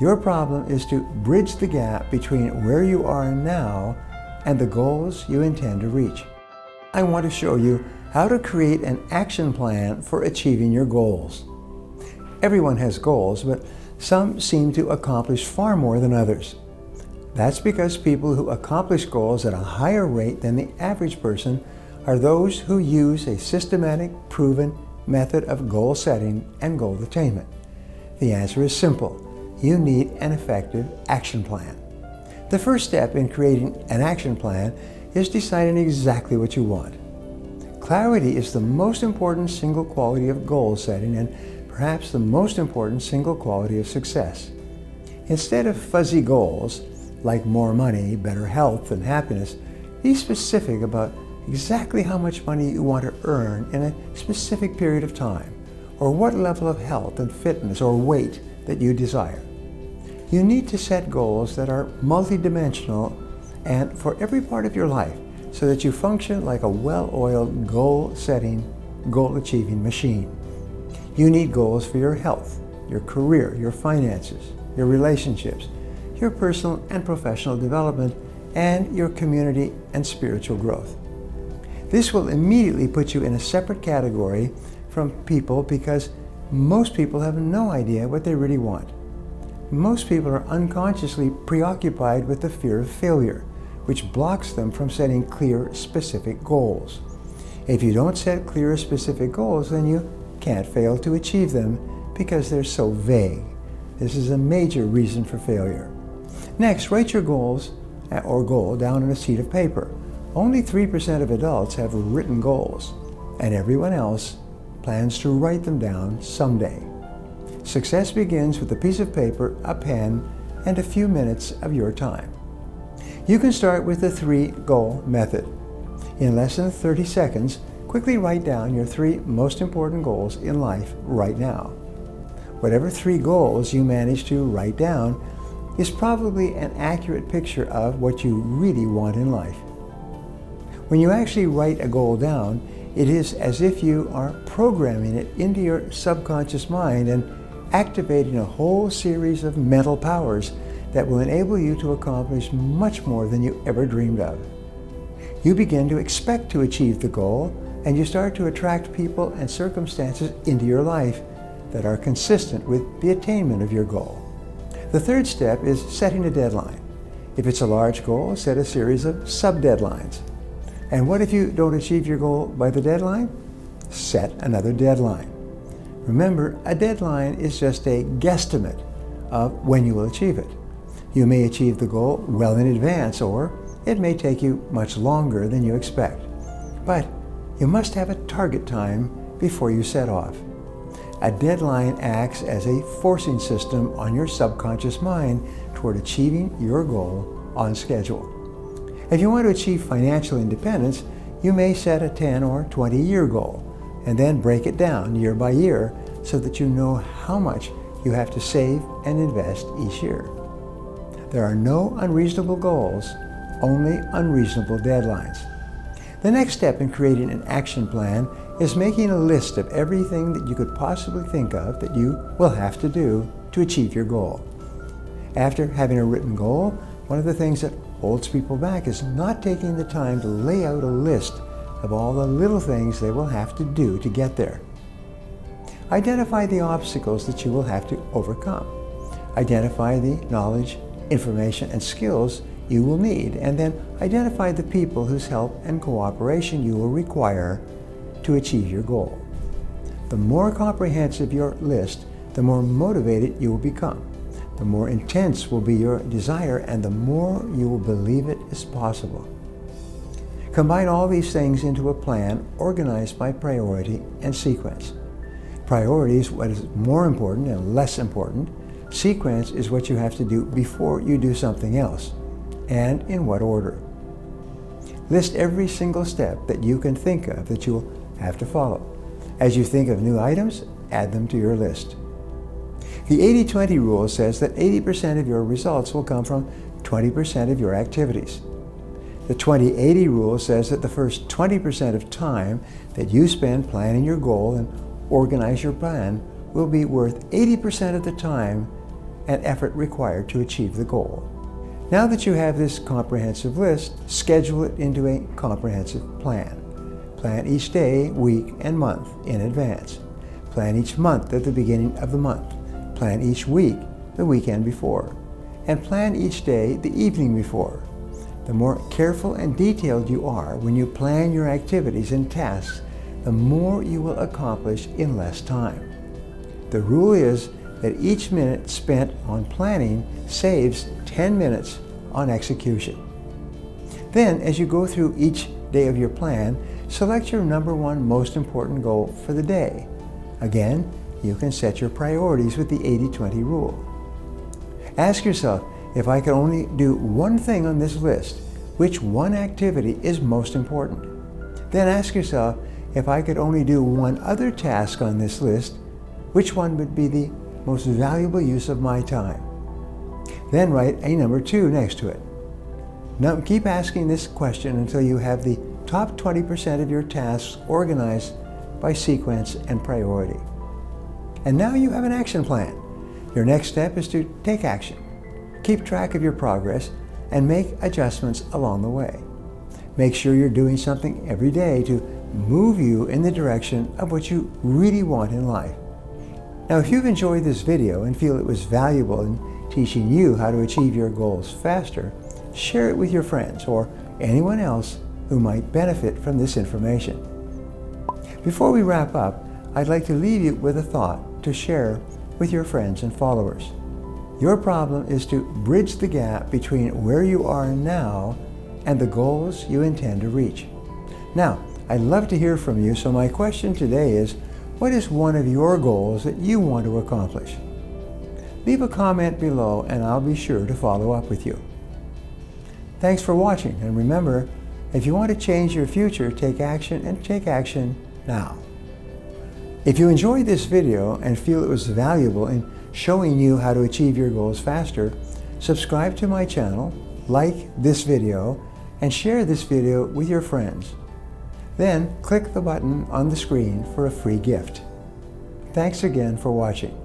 Your problem is to bridge the gap between where you are now and the goals you intend to reach. I want to show you how to create an action plan for achieving your goals. Everyone has goals, but some seem to accomplish far more than others. That's because people who accomplish goals at a higher rate than the average person are those who use a systematic, proven method of goal setting and goal attainment. The answer is simple. You need an effective action plan. The first step in creating an action plan is deciding exactly what you want. Clarity is the most important single quality of goal setting and perhaps the most important single quality of success. Instead of fuzzy goals like more money, better health, and happiness, be specific about exactly how much money you want to earn in a specific period of time, or what level of health and fitness or weight that you desire. You need to set goals that are multidimensional and for every part of your life so that you function like a well-oiled goal-setting, goal-achieving machine. You need goals for your health, your career, your finances, your relationships, your personal and professional development, and your community and spiritual growth. This will immediately put you in a separate category from people because most people have no idea what they really want. Most people are unconsciously preoccupied with the fear of failure, which blocks them from setting clear, specific goals. If you don't set clear, specific goals, then you can't fail to achieve them because they're so vague. This is a major reason for failure. Next, write your goals or goal down on a sheet of paper. Only 3% of adults have written goals, and everyone else plans to write them down someday. Success begins with a piece of paper, a pen, and a few minutes of your time. You can start with the 3-goal method. In less than 30 seconds, quickly write down your 3 most important goals in life right now. Whatever 3 goals you manage to write down is probably an accurate picture of what you really want in life. When you actually write a goal down, it is as if you are programming it into your subconscious mind and activating a whole series of mental powers that will enable you to accomplish much more than you ever dreamed of. You begin to expect to achieve the goal, and you start to attract people and circumstances into your life that are consistent with the attainment of your goal. The third step is setting a deadline. If it's a large goal, set a series of sub-deadlines. And what if you don't achieve your goal by the deadline? Set another deadline. Remember, a deadline is just a guesstimate of when you will achieve it. You may achieve the goal well in advance, or it may take you much longer than you expect. But you must have a target time before you set off. A deadline acts as a forcing system on your subconscious mind toward achieving your goal on schedule. If you want to achieve financial independence, you may set a 10 or 20-year goal and then break it down year by year so that you know how much you have to save and invest each year. There are no unreasonable goals, only unreasonable deadlines. The next step in creating an action plan is making a list of everything that you could possibly think of that you will have to do to achieve your goal. After having a written goal, one of the things that holds people back is not taking the time to lay out a list of all the little things they will have to do to get there. Identify the obstacles that you will have to overcome. Identify the knowledge, information, and skills you will need, and then identify the people whose help and cooperation you will require to achieve your goal. The more comprehensive your list, the more motivated you will become. The more intense will be your desire, and the more you will believe it is possible. Combine all these things into a plan organized by priority and sequence. Priority is what is more important and less important. Sequence is what you have to do before you do something else, and in what order. List every single step that you can think of that you will have to follow. As you think of new items, add them to your list. The 80-20 rule says that 80% of your results will come from 20% of your activities. The 20-80 rule says that the first 20% of time that you spend planning your goal and organize your plan will be worth 80% of the time and effort required to achieve the goal. Now that you have this comprehensive list, schedule it into a comprehensive plan. Plan each day, week, and month in advance. Plan each month at the beginning of the month. Plan each week the weekend before. And plan each day the evening before. The more careful and detailed you are when you plan your activities and tasks, the more you will accomplish in less time. The rule is that each minute spent on planning saves 10 minutes on execution. Then, as you go through each day of your plan, select your number one most important goal for the day. Again, you can set your priorities with the 80-20 rule. Ask yourself, if I could only do one thing on this list, which one activity is most important? Then ask yourself, if I could only do one other task on this list, which one would be the most valuable use of my time? Then write a number 2 next to it. Now keep asking this question until you have the top 20% of your tasks organized by sequence and priority. And now you have an action plan. Your next step is to take action. Keep track of your progress and make adjustments along the way. Make sure you're doing something every day to move you in the direction of what you really want in life. Now, if you've enjoyed this video and feel it was valuable in teaching you how to achieve your goals faster, share it with your friends or anyone else who might benefit from this information. Before we wrap up, I'd like to leave you with a thought to share with your friends and followers. Your problem is to bridge the gap between where you are now and the goals you intend to reach. Now, I'd love to hear from you, so my question today is, what is one of your goals that you want to accomplish? Leave a comment below and I'll be sure to follow up with you. Thanks for watching, and remember, if you want to change your future, take action, and take action now. If you enjoyed this video and feel it was valuable in showing you how to achieve your goals faster, subscribe to my channel, like this video, and share this video with your friends. Then click the button on the screen for a free gift. Thanks again for watching.